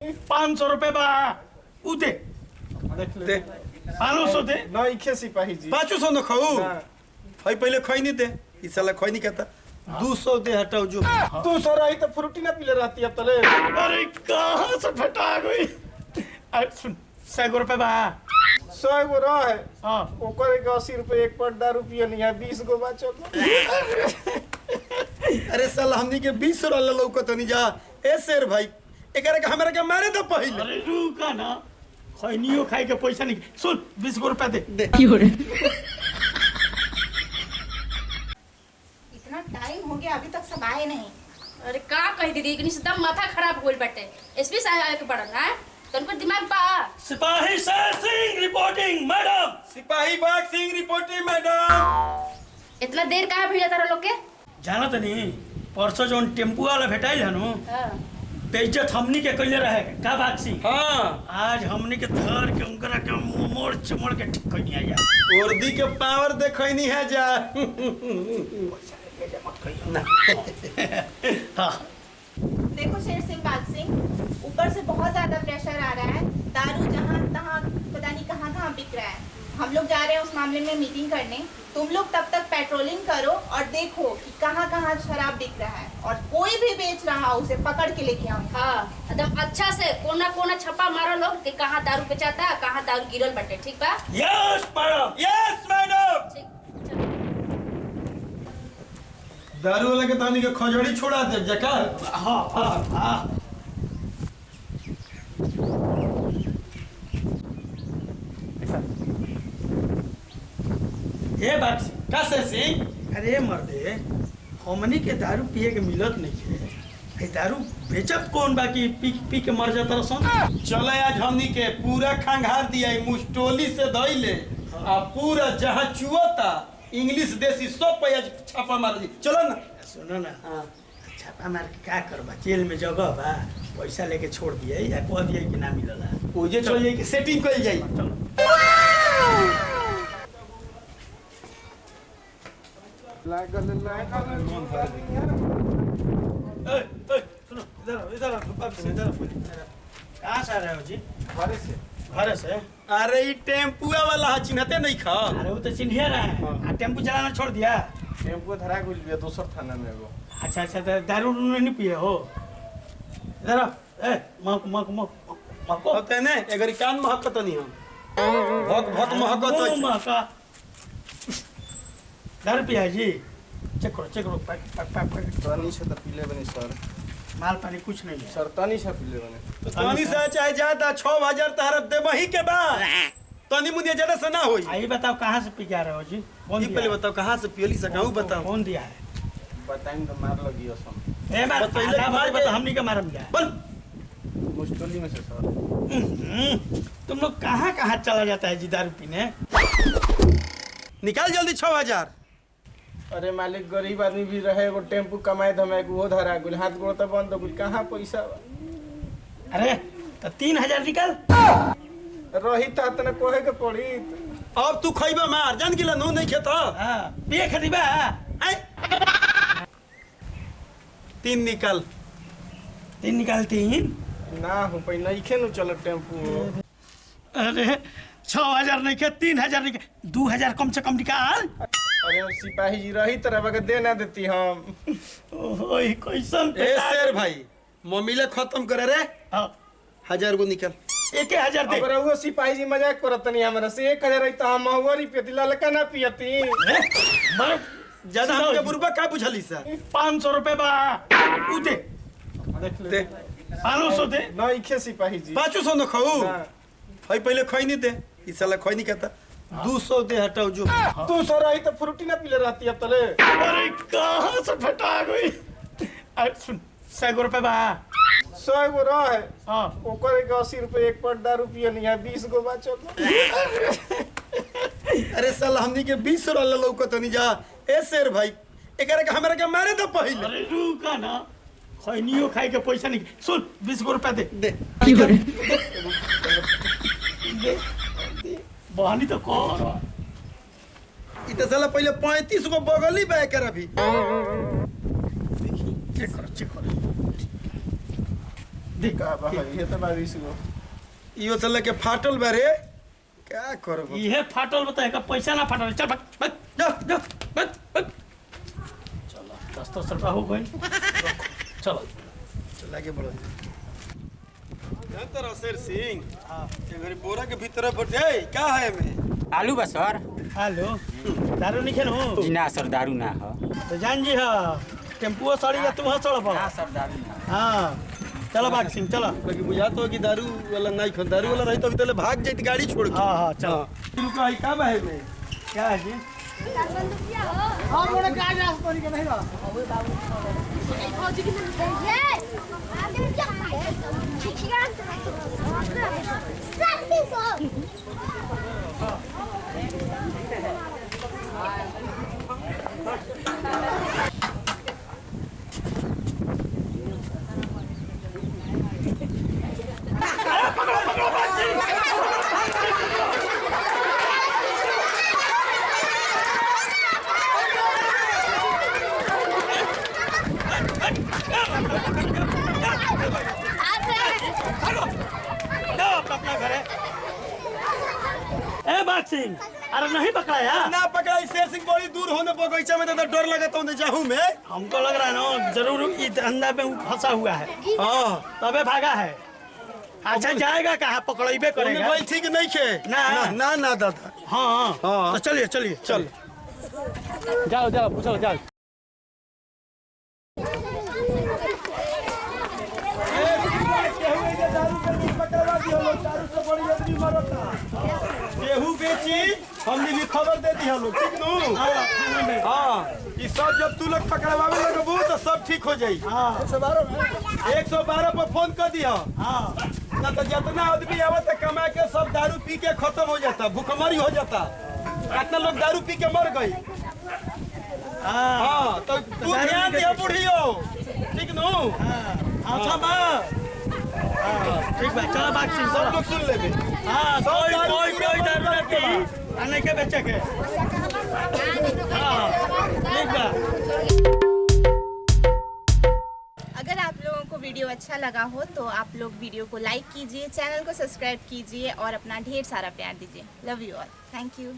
500 रुपए बा उदे दे 500 दे नहीं खे सिपाही जी 500 न खाऊ भाई पहले खैनी दे इस साला खैनी कहता 200 दे हटाओ जो तू सो रही तो फ्रूटी ना पीले रहती अब तले अरे कहाँ से फटा गई सुन 100 रुपए बा 100 गो रह है हाँ ओकर के 80 रुपए एक पर दारू पिए नहीं है 20 गो बचल अरे साला हमनी के 20 वाला लौकत नहीं जा ए शेर भाई एकरा के हमरा के मारे तो पहले अरे रुका ना खैनियो खाए के पैसा नहीं सुन 20 रुपए दे इतना टाइम हो गया अभी तक सब आए नहीं। अरे का कही दीदी कि एकदम माथा खराब होल बाटे एसपी साहब आके पड़न है तनको दिमाग बा सिपाही सर सिंह रिपोर्टिंग मैडम सिपाही बाग सिंह रिपोर्टिंग मैडम इतना देर काहे भेजा तारा लोग के जाना तो नहीं परसों जो टेम्पू वाला भेटाइल है नु हां बेइज्जत हमनी के कइले रहे का बात सी हां आज हमनी के थर के उनकरा के मोड़ चमड़ के ठीक कइनी आ जा वर्दी के पावर देखैनी है जा हाँ देखो शेर सिंह बाग सिंह ऊपर से बहुत ज्यादा प्रेशर आ रहा है। दारू जहाँ तहाँ पता नहीं कहाँ कहाँ बिक रहा है। हम लोग जा रहे हैं उस मामले में मीटिंग करने। तुम लोग तब तक पेट्रोलिंग करो और देखो कि कहाँ कहाँ शराब बिक रहा है और कोई भी बेच रहा उसे पकड़ के लेके आओ। हां एकदम अच्छा से कोना कोना छप्पा मारो लोग कि कहां दारू बेचाता कहां दारू गिरल बाटे ठीक बा यस मैडम यस मैडम ठीक दारू वाला के तानी के खजड़ी छोड़ा दे जकर हाँ हाँ हाँ ये बात कैसे सिंह अरे मर्दे हमनी के दारू पिए के मिलत नहीं है ये दारू बेचत कौन बाकी पी पी के मर जाता रसन चले आज हमनी के पूरा खंगार दिया मुस्टोली से धइले आ पूरा जहां चुअता इंग्लिश देसी सब पे आज छापा मार दी चलो ना सुनो ना छापा मार के का करबा जेल में जगह बा पैसा लेके छोड़ दिए या कह दिए कि ना मिलला ओजे चल जाई के सेटिंग कइल जाई चलो लागल सुनो इधर आओ कहाँ से आ रहे हो जी घर से अरे ई टेम्पुआ वाला चिन्हते नहीं खा अरे वो तो चिन्हिए रहा है टेम्पू चलाना छोड़ दिया टेम्पो धरा गुल बिया दोसर थाना में एगो अच्छा अच्छा तो दारू नहीं पिए हो इधर आओ ए मक मक मक मको होते ने एगर कान महकत नहीं हम बहुत बहुत महकत ओ है महका दारू पिया है जी चेक करो पैक पैक पैक पैक तनी से तो पीले बनी सर माल पानी कुछ नहीं है सर तनी से पीले बने तो तनी से चाहे ज्यादा 6000 तारत दे वही के बाद तनी मुनिया ज्यादा से ना होई आइए बताओ कहाँ से पी के आ रहे हो जी कौन ई दिया पहले है? बताओ कहां से पियली सकाऊ बताओ कौन दिया है बताइम तो मार लगी असम ए मार बताइए, आधा मार बार के- बता हमनी का मारम क्या बोल मुस्टोली में से सर तुम लोग कहाँ कहाँ चला जाता है जी दारू पीने निकाल जल्दी 6000 अरे मालिक गरीब आदमी भी रहे एगो टेम्पू कमाए धमाए वो धरा गुल हाथ गोड़ तो बंद हो गुल कहाँ पैसा बा? अरे तो 3000 निकल रही था तना कोहे के पड़ी अब तू खइबा मार जान गिला नो नहीं खेता हाँ पिए खरीबा आई 3 निकाल 3 निकाल 3 ना हो पई नहीं खे नु चल टेम्पू अरे 6000 नहीं के 3000 निकल 2000 कम से कम निकाल अरे सिपाही जी रही तरह के दे ना देती हम ओहो ये कैसन ए शेर भाई मम्मीले खत्म करे रे हाँ 1000 गो निकल 1000 दे अगर वो सिपाही जी मजाक करत नहीं हमरा से 1000 रही तो हम महुआरी पियती ललका ना पियती मारो ज्यादा हमके बुरबा का बुझली सा 500 रुपए बा उदे देख दे ले 500 दे नहीं खे सिपाही जी 500 न खाऊ ना। भाई पहले खैनी दे इस साला खैनी कहता 200 दे हटाओ जो तू सो रही तो फ्रूटी ना पीले रहती अब तले अरे कहाँ से फटा गई सुन 100 रुपए बा 100 गो रह है हाँ ओकर के 80 रुपए एक पर दारू पिए नहीं है 20 गो बचल अरे साला हमनी के 20 वाला लौकत नहीं जा ए शेर भाई एकरा के हमरा के मारे तो पहले अरे रुका ना खैनियो खाए के पैसा नहीं सुन 20 रुपए दे दे बहानी तो कर इ त साला पहले 35 गो बगली बा एकरा भी चेक करो देख का बा ये तो 22 गो इहो चले के फाटल बारे क्या करब ये फाटल बताए का पैसा ना फाटल चल भाग भाग जा जा भाग भाग चलो 10 रुपया हो गई चलो चला के बढ़ो जानते रहो शेर सिंह ये घरी बोरा के भीतर बैठे क्या है में आलू बा सर हेलो दारू नहीं खेल हूँ जी ना सर दारू ना हो तो जान जी हाँ टेम्पुओ सड़ी या तुम चढ़ ना सर दारू ना हाँ चलो बाग सिंह चलो लेकिन बुझा तो कि दारू वाला नहीं खन दारू वाला रही तो अभी तले भाग जाती गाड़ी छोड़ के हाँ हाँ चलो रुका है का है में क्या है जी अपना घर है ए बाग सिंह अरे नहीं पकड़ाया ना पकड़ा शेर सिंह बड़ी दूर होने बगीचा में तो डर लगता हूँ जाऊँ मैं हमको लग रहा है ना जरूर इस धंधा में फंसा हुआ है हाँ तबे भागा है अच्छा जाएगा कहाँ पकड़ेबे करेगा भाई ठीक नहीं खे ना। ना ना दादा हाँ हाँ हाँ। तो चलिए चलिए चल जाओ जाओ पूछो जाओ गेहूं बेची हमने भी खबर दे दी हम लोग ठीक नु हाँ ये सब जब तू लोग पकड़वावे लगबू तो सब ठीक हो जाई 112 पर फोन कर दिया ना तो जितना आदमी आवत कमा के सब दारू पी के खत्म हो जाता भूखमरी हो जाता कितना लोग दारू पी के मर गई हाँ तो तू ध्यान दिया बुढ़ियो ठीक नु ठीक बा चलो बाग सिंह सब लोग सुन लेबे हाँ कोई दारू ना पी आने के बेचे के हाँ ठीक बा अगर आप लोगों को वीडियो अच्छा लगा हो तो आप लोग वीडियो को लाइक कीजिए, चैनल को सब्सक्राइब कीजिए और अपना ढेर सारा प्यार दीजिए। Love you all, thank you.